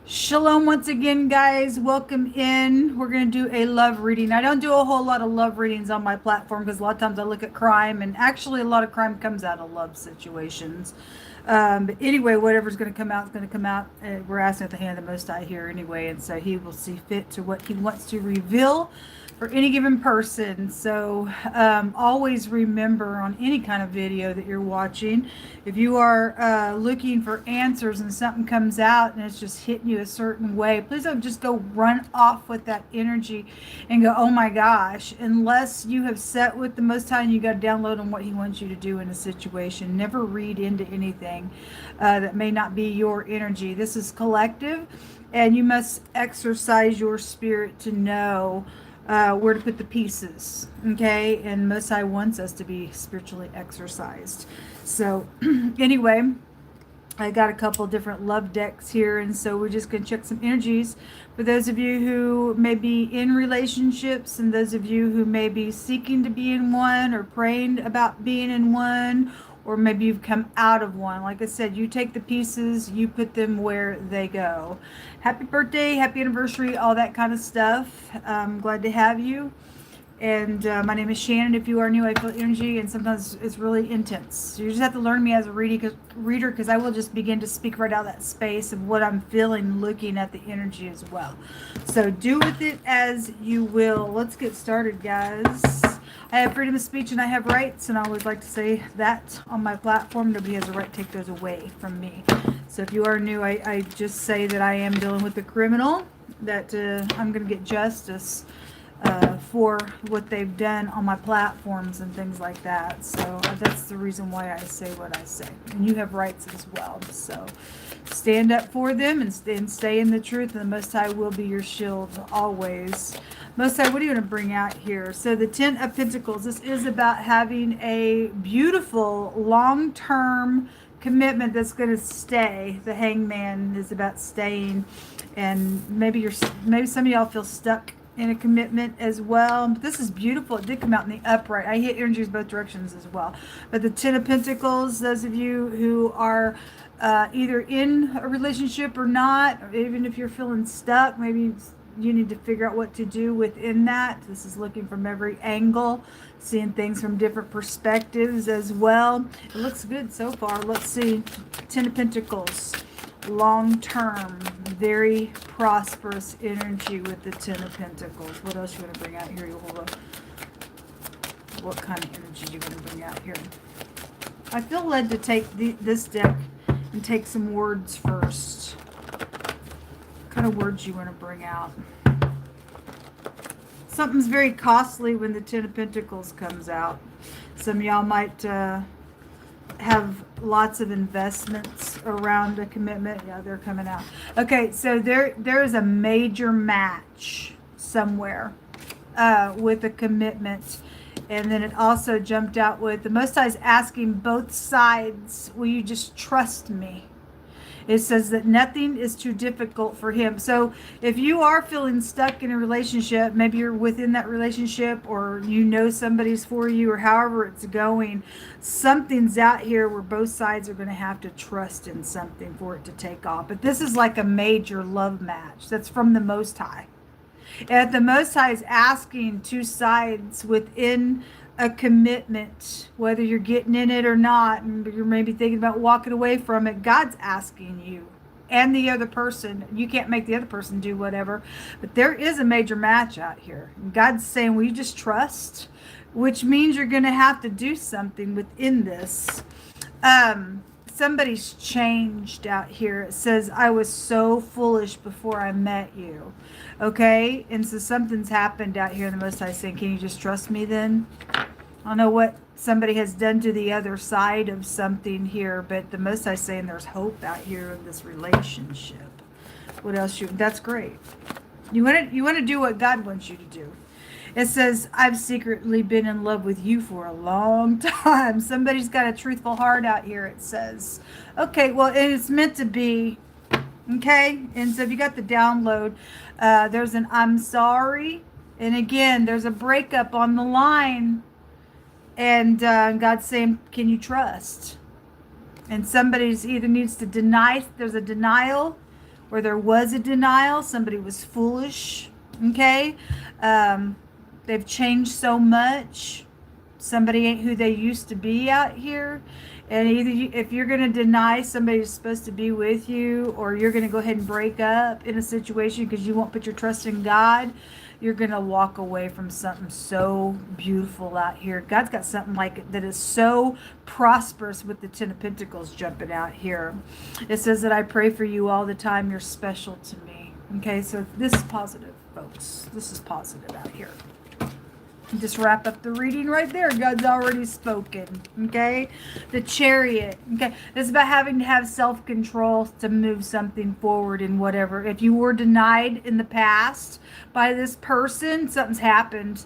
Shalom once again, guys. Welcome in. We're going to do a love reading. I don't do a whole lot of love readings on my platform because a lot of times I look at crime, and actually a lot of crime comes out of love situations. But anyway, whatever's going to come out is going to come out. We're asking at the hand of the Most High here anyway, and so He will see fit to what He wants to reveal for any given person. So always remember on any kind of video that you're watching, if you are looking for answers and something comes out and it's just hitting you a certain way, please don't just go run off with that energy and go, oh my gosh, unless you have set with the Most High and you got to download on what He wants you to do in a situation. Never read into anything that may not be your energy. This is collective, and you must exercise your spirit to know where to put the pieces, okay? And Most High wants us to be spiritually exercised. So anyway, I got a couple different love decks here, and so we're just going to check some energies for those of you who may be in relationships and those of you who may be seeking to be in one or praying about being in one, or maybe you've come out of one. Like I said, you take the pieces, you put them where they go. Happy birthday, happy anniversary, all that kind of stuff. I'm glad to have you. And my name is Shannon. If you are new, I feel energy, and sometimes it's really intense. So you just have to learn me as a reader, because I will just begin to speak right out of that space of what I'm feeling, looking at the energy as well. So do with it as you will. Let's get started, guys. I have freedom of speech and I have rights, and I always like to say that on my platform. Nobody has a right to take those away from me. So if you are new, I just say that I am dealing with a criminal, that I'm going to get justice for what they've done on my platforms and things like that. So that's the reason why I say what I say. And you have rights as well. So stand up for them and stay in the truth, and the Most High will be your shield always. Most High, what are you going to bring out here? So the Ten of Pentacles, this is about having a beautiful long-term commitment that's going to stay. The Hangman is about staying, and maybe some of y'all feel stuck in a commitment as well. But this is beautiful. It did come out in the upright. I hit energies both directions as well. But the Ten of Pentacles, those of you who are either in a relationship or not, or even if you're feeling stuck, maybe you need to figure out what to do within that. This is looking from every angle, seeing things from different perspectives as well. It looks good so far. Let's see. Ten of Pentacles. Long term, very prosperous energy with the Ten of Pentacles. What else you want to bring out here? You hold up. What kind of energy you want to bring out here? I feel led to take this deck and take some words first. What kind of words you want to bring out? Something's very costly when the Ten of Pentacles comes out. Some of y'all might have lots of investments around a commitment. Yeah, they're coming out. Okay, so there is a major match somewhere with a commitment. And then it also jumped out with the Most High is asking both sides, will you just trust me? It says that nothing is too difficult for Him. So if you are feeling stuck in a relationship, maybe you're within that relationship, or you know somebody's for you, or however it's going, something's out here where both sides are going to have to trust in something for it to take off. But this is like a major love match that's from the Most High. And the Most High is asking two sides within a commitment, whether you're getting in it or not, and you're maybe thinking about walking away from it. God's asking you and the other person. You can't make the other person do whatever, but there is a major match out here. God's saying, will you just trust? Which means you're going to have to do something within this. Somebody's changed out here. It says, I was so foolish before I met you. Okay? And so something's happened out here. The Most High saying, can you just trust me then? I don't know what somebody has done to the other side of something here, but the Most High saying there's hope out here in this relationship. What else? That's great. You want to do what God wants you to do. It says, I've secretly been in love with you for a long time. Somebody's got a truthful heart out here, it says. Okay, well, and it's meant to be. Okay? And so if you got the download, there's an I'm sorry. And again, there's a breakup on the line. And God's saying, can you trust? And somebody's either needs to deny, there's a denial, Or there was a denial. Somebody was foolish. Okay. They've changed so much. Somebody ain't who they used to be out here. And either if you're going to deny somebody who's supposed to be with you, or you're going to go ahead and break up in a situation because you won't put your trust in God, you're going to walk away from something so beautiful out here. God's got something like it that is so prosperous, with the Ten of Pentacles jumping out here. It says that I pray for you all the time. You're special to me. Okay, so this is positive, folks. This is positive out here. Just wrap up the reading right there. God's already spoken. Okay, the Chariot. Okay, this is about having to have self-control to move something forward in whatever. If you were denied in the past by this person, something's happened,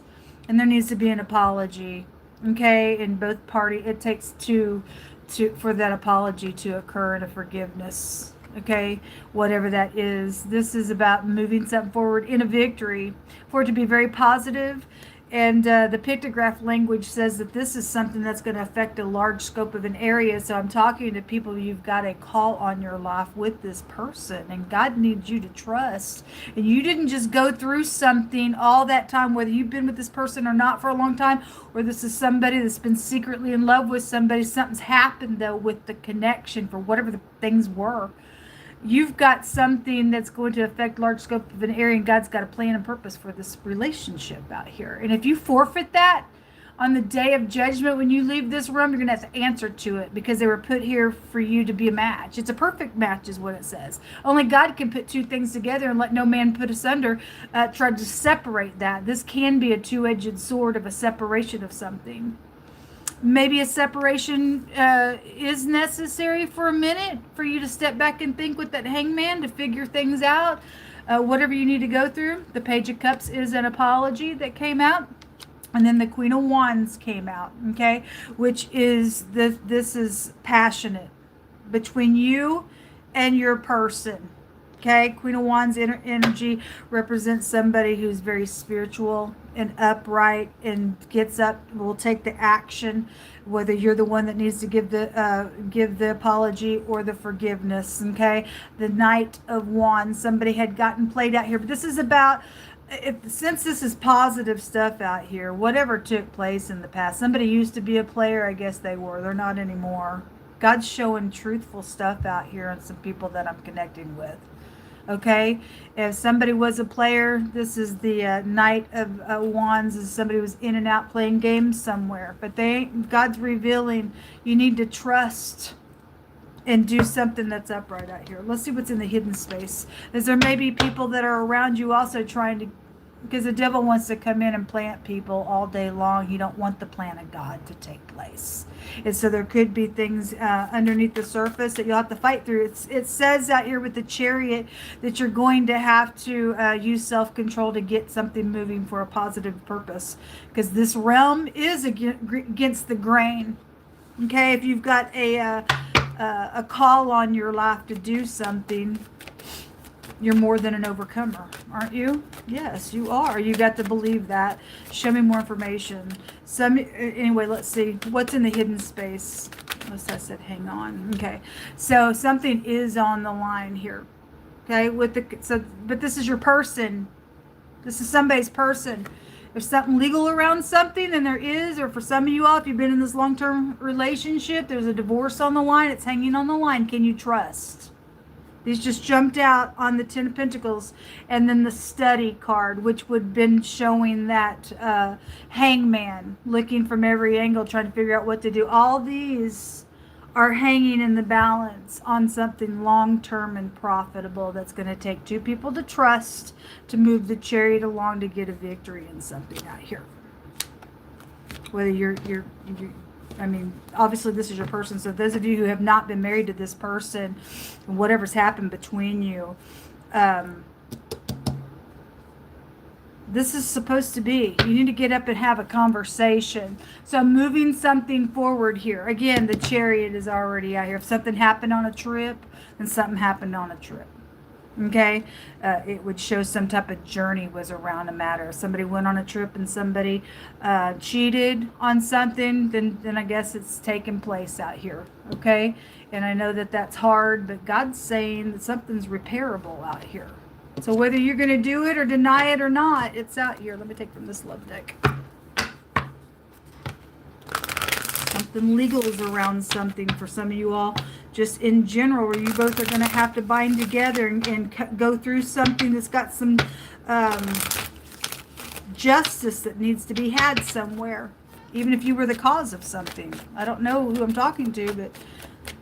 and there needs to be an apology. Okay, in both parties, it takes two for that apology to occur, and a forgiveness. Okay, whatever that is. This is about moving something forward in a victory, for it to be very positive. And the pictograph language says that this is something that's going to affect a large scope of an area. So I'm talking to people, you've got a call on your life with this person, and God needs you to trust. And you didn't just go through something all that time, whether you've been with this person or not for a long time, or this is somebody that's been secretly in love with somebody. Something's happened, though, with the connection for whatever the things were. You've got something that's going to affect large scope of an area, and God's got a plan and purpose for this relationship out here. And if you forfeit that on the day of judgment, when you leave this room, you're going to have to answer to it, because they were put here for you to be a match. It's a perfect match is what it says. Only God can put two things together and let no man put asunder, try to separate that. This can be a two-edged sword of a separation of something. Maybe a separation is necessary for a minute, for you to step back and think with that Hangman to figure things out, whatever you need to go through. The Page of Cups is an apology that came out. And then the Queen of Wands came out, okay, which is, this is passionate between you and your person. Okay, Queen of Wands energy represents somebody who's very spiritual and upright and gets up, will take the action, whether you're the one that needs to give the apology or the forgiveness. Okay, the Knight of Wands, somebody had gotten played out here, but this is about, since this is positive stuff out here, whatever took place in the past. Somebody used to be a player, I guess they were. They're not anymore. God's showing truthful stuff out here on some people that I'm connecting with. Okay, if somebody was a player, this is the Knight of Wands, is somebody who was in and out playing games somewhere. But God's revealing you need to trust and do something that's upright out here. Let's see what's in the hidden space. Is there maybe people that are around you also trying to, because the devil wants to come in and plant people all day long. You don't want the plan of God to take place. And so there could be things underneath the surface that you'll have to fight through. It says out here with the Chariot that you're going to have to use self-control to get something moving for a positive purpose, because this realm is against the grain. Okay, if you've got a call on your life to do something, you're more than an overcomer, aren't you? Yes, you are. You got to believe that. Show me more information. Anyway, let's see. What's in the hidden space? Unless I said hang on. Okay. So something is on the line here. Okay. But this is your person. This is somebody's person. There's something legal around something, and there is, or for some of you all, if you've been in this long-term relationship, there's a divorce on the line. It's hanging on the line. Can you trust? These just jumped out on the Ten of Pentacles, and then the Study card, which would have been showing that hangman, looking from every angle, trying to figure out what to do. All these are hanging in the balance on something long-term and profitable that's going to take two people to trust to move the Chariot along to get a victory in something out here. Whether you're I mean, obviously this is your person. So those of you who have not been married to this person, whatever's happened between you, this is supposed to be. You need to get up and have a conversation. So moving something forward here. Again, the Chariot is already out here. If something happened on a trip, then something happened on a trip. Okay, it would show some type of journey was around a matter. Somebody went on a trip and somebody cheated on something, then I guess it's taken place out here. Okay, and I know that that's hard, but God's saying that something's repairable out here. So whether you're going to do it or deny it or not, it's out here. Let me take from this love deck. Something legal is around something for some of you all. Just in general, where you both are going to have to bind together and go through something that's got some justice that needs to be had somewhere. Even if you were the cause of something. I don't know who I'm talking to, but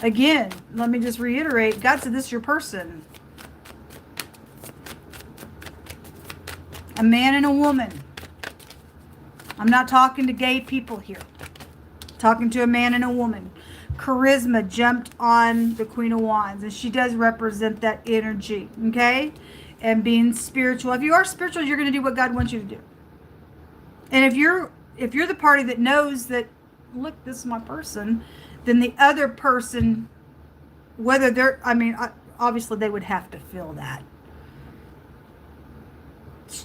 again, let me just reiterate. God said this is your person. A man and a woman. I'm not talking to gay people here. I'm talking to a man and a woman. Charisma jumped on the Queen of Wands, and she does represent that energy, okay? And being spiritual. If you are spiritual, you're going to do what God wants you to do. And if you're the party that knows that, look, this is my person, then the other person, whether they're, obviously they would have to feel that.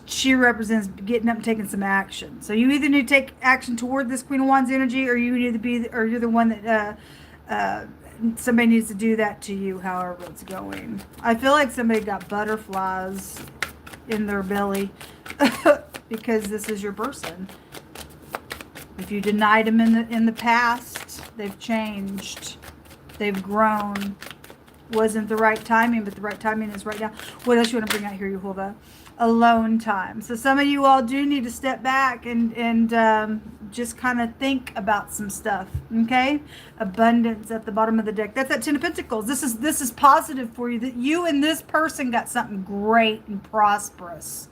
She represents getting up and taking some action. So you either need to take action toward this Queen of Wands energy, or you need to be, or you're the one that somebody needs to do that to you, however it's going. I feel like somebody got butterflies in their belly because this is your person. If you denied them in the past, they've changed, they've grown. Wasn't the right timing, but the right timing is right now. What else you want to bring out here, Yehovah? Alone time. So some of you all do need to step back and just kind of think about some stuff. Okay, abundance at the bottom of the deck. That's that Ten of Pentacles. This is positive for you, that you and this person got something great and prosperous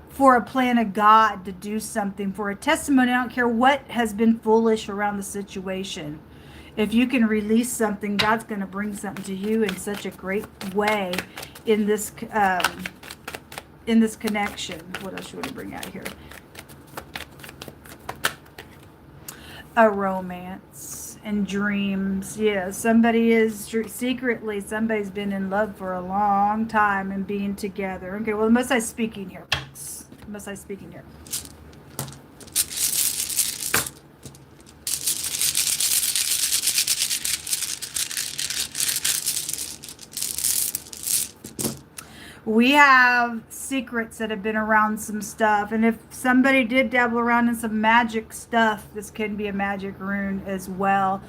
for a plan of God to do something, for a testimony. I don't care what has been foolish around the situation. If you can release something, God's going to bring something to you in such a great way in this connection. What else you want to bring out here? A romance and dreams. Yeah, somebody is secretly, somebody's been in love for a long time and being together. Okay, well, must I speaking here, folks? Must I speaking here? We have secrets that have been around some stuff. And if somebody did dabble around in some magic stuff, this can be a magic rune as well.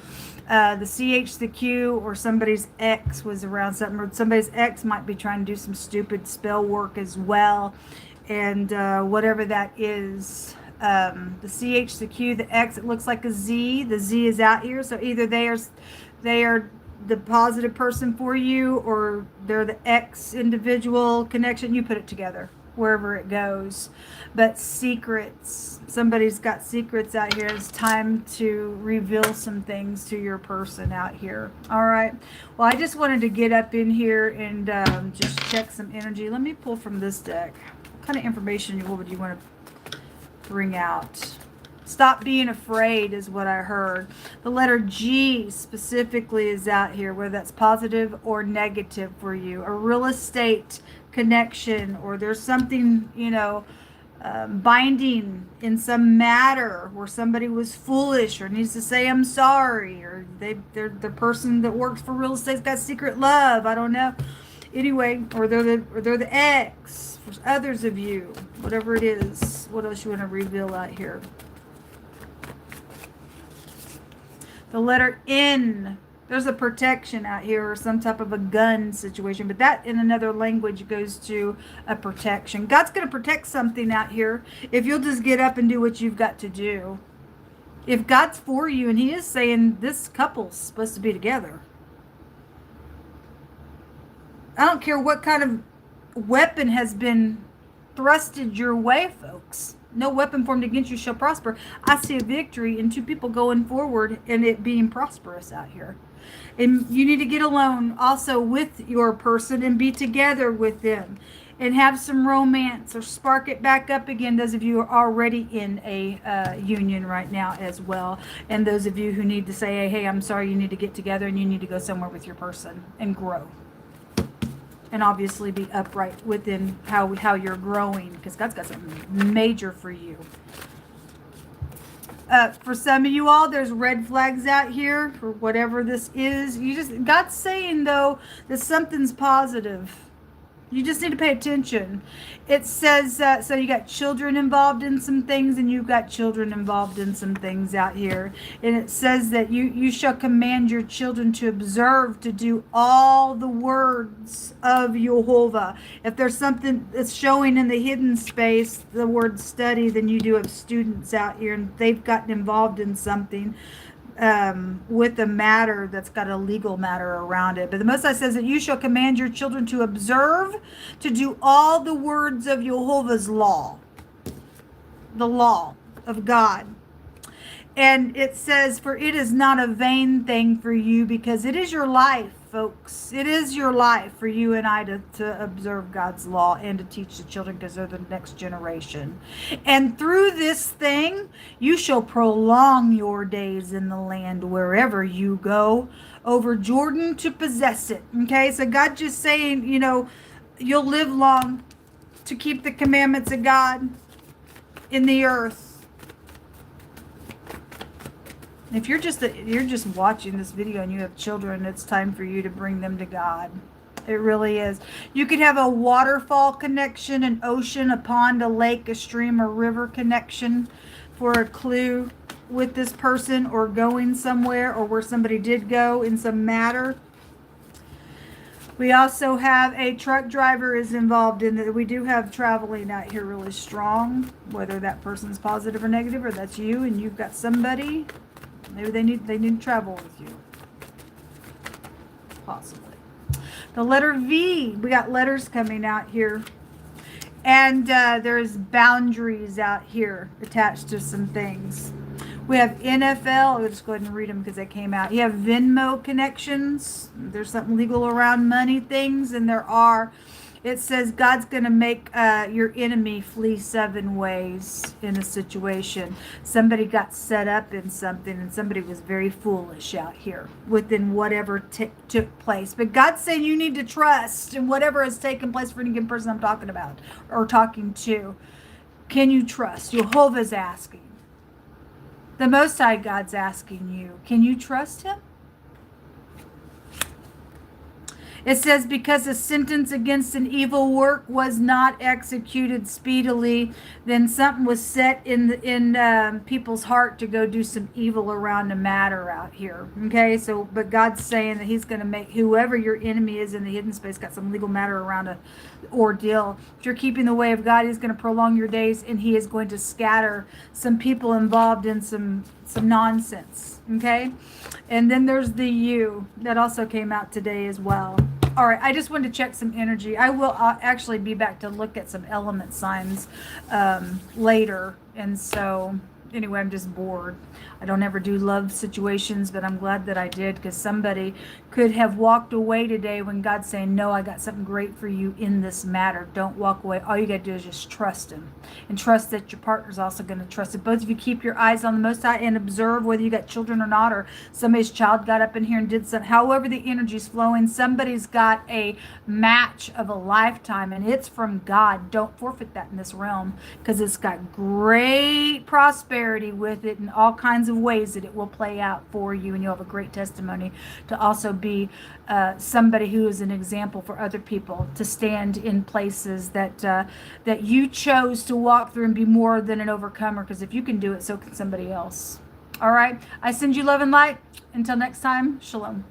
The CH, the Q, or somebody's ex was around something. Or somebody's ex might be trying to do some stupid spell work as well. And whatever that is. The CH, the Q, the X, it looks like a Z. The Z is out here. So either they are the positive person for you, or they're the X individual connection. You put it together wherever it goes. But secrets, somebody's got secrets out here. It's time to reveal some things to your person out here. All right, well, I just wanted to get up in here and just check some energy. Let me pull from this deck. What kind of information would you want to bring out? Stop being afraid is what I heard. The letter G specifically is out here, whether that's positive or negative for you. A real estate connection, or there's something, binding in some matter where somebody was foolish or needs to say I'm sorry, or they're the person that works for real estate's got secret love. I don't know. Anyway, or they're the ex for others of you. Whatever it is. What else you want to reveal out here? The letter N, there's a protection out here, or some type of a gun situation. But that in another language goes to a protection. God's going to protect something out here if you'll just get up and do what you've got to do. If God's for you, and he is saying this couple's supposed to be together. I don't care what kind of weapon has been thrusted your way, folks. No weapon formed against you shall prosper. I see a victory in two people going forward and it being prosperous out here. And you need to get alone also with your person and be together with them and have some romance, or spark it back up again. Those of you who are already in a union right now as well. And those of you who need to say, hey, I'm sorry, you need to get together and you need to go somewhere with your person and grow. and obviously be upright within how you're growing, because God's got something major for you. For some of you all, there's red flags out here for whatever this is. God's saying though that something's positive. You just need to pay attention. It says, so you got children involved in some things, and you've got children involved in some things out here. And it says that you shall command your children to observe, to do all the words of Jehovah. If there's something that's showing in the hidden space, the word study, then you do have students out here, and they've gotten involved in something. With a matter that's got a legal matter around it. But the Most High says that you shall command your children to observe, to do all the words of Jehovah's law, the law of God. And it says, for it is not a vain thing for you, because it is your life, folks. It is your life for you and I to observe God's law and to teach the children, because they're the next generation. And through this thing, you shall prolong your days in the land wherever you go, over Jordan to possess it. Okay, so God just saying, you'll live long to keep the commandments of God in the earth. If you're just watching this video and you have children, it's time for you to bring them to God. It really is. You could have a waterfall connection, an ocean, a pond, a lake, a stream, a river connection for a clue with this person, or going somewhere, or where somebody did go in some matter. We also have a truck driver is involved in it. We do have traveling out here really strong, whether that person's positive or negative, or that's you and you've got somebody. Maybe they need to travel with you. Possibly. The letter V, we got letters coming out here. And there's boundaries out here attached to some things. We have NFL. I'll just go ahead and read them because they came out. You have Venmo connections. There's something legal around money things. And there are. It says God's going to make your enemy flee 7 ways in a situation. Somebody got set up in something, and somebody was very foolish out here within whatever took place. But God's saying you need to trust in whatever has taken place for any given person I'm talking about or talking to. Can you trust? Jehovah's asking. The Most High God's asking you. Can you trust Him? It says, because a sentence against an evil work was not executed speedily, then something was set in people's heart to go do some evil around a matter out here. Okay, so, but God's saying that He's going to make whoever your enemy is in the hidden space got some legal matter around a ordeal. If you're keeping the way of God, He's going to prolong your days, and He is going to scatter some people involved in some nonsense. Okay, and then there's the U that also came out today as well. All right, I just wanted to check some energy. I will actually be back to look at some element signs later. And so, anyway, I'm just bored. I don't ever do love situations, but I'm glad that I did, because somebody could have walked away today when God's saying, no, I got something great for you in this matter. Don't walk away. All you got to do is just trust Him, and trust that your partner's also going to trust it. Both of you keep your eyes on the Most High and observe whether you got children or not, or somebody's child got up in here and did something. However the energy's flowing, somebody's got a match of a lifetime, and it's from God. Don't forfeit that in this realm, because it's got great prosperity with it in all kinds of ways that it will play out for you, and you'll have a great testimony to also be somebody who is an example for other people, to stand in places that you chose to walk through and be more than an overcomer, because if you can do it, so can somebody else. All right, I send you love and light. Until next time, shalom.